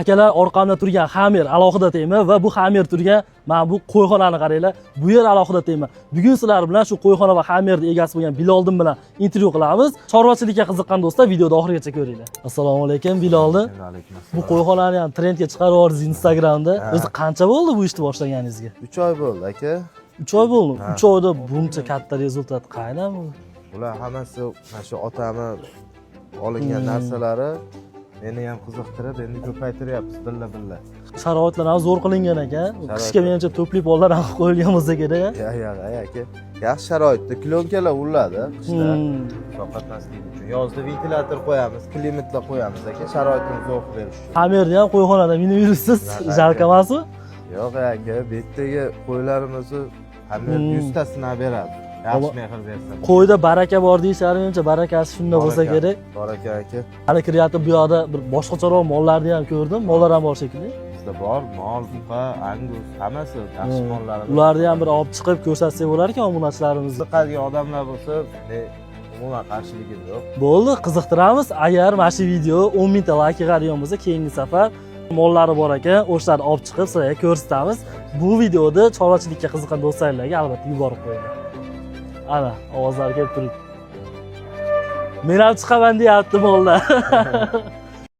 Akalar orqamda turgan xamir alohida tema va bu xamir turgan mana bu qo'yxonani qaranglar. Bu yer alohida tema. Bugun sizlar bilan shu qo'yxona va xamirning egasi bo'lgan Biloldim bilan intervyu qilamiz. Chorvachilikka qiziqqan do'stlar videoni oxirigacha ko'ringlar. Assalomu alaykum Biloldim. Alaykum assalom. Bu qo'yxonani ham trendga chiqarib yubordingiz Instagramda. O'zi qancha bo'ldi bu ishni boshlaganingizga? 3 oy bo'ldi aka. 3 oy bo'ldi. 3 oyda buncha katta rezultat qayerdan bo'ldi? Ular hammasi mana shu otami olingan narsalari meni ham qiziqtirib, endi ko'paytiryapmiz billa. Sharoitlar ham zo'r qilingan ekan. Qishga menimcha to'pli pollar ham qo'yilgan bo'lsa kerak. Yo'q, aka. Yaxshi sharoitda klonkalar uriladi qishda. Sovqotmaslik uchun. Yozda ventilyator qo'yamiz, klimatlar qo'yamiz aka, sharoitni zo'r berish uchun. Xamirni ham qo'yxonada minib yuribsiz. Jalq emasmi? Yo'q aka, bu yerdagi qo'ylarimizni hamma 100 tasini beradi. Yaxshi mehr bersa. Qo'yda baraka bor deyishar, menimcha barakasi shunda bo'lsa kerak. Baraka aka. Hali kiryapti bu yoqda bir boshqacharoq mollarni ham ko'rdim. Mollar ham bor shekilli. Bizda bor, mol, buqa, angus, hammasi yaxshi mollarimiz. Ularni ham bir olib chiqib ko'rsatsak bo'lar ekan obunachilarimizni. Qiziqadigan odamlar bo'lsa, umuman qarshiligim yo'q. Bo'ldi, qiziqtiramiz. Agar mana shu video 10 mingta layk yig'adigan bo'lsa, keyingi safar mollari bor ekan, o'shalarni olib chiqib sizlarga ko'rsatamiz. Bu videoni chorvachilikka qiziqqan do'stlarga albatta yuborib qo'ying. Ana, ovozlar kelib turibdi. Men ham chiqaman deyapti mollar.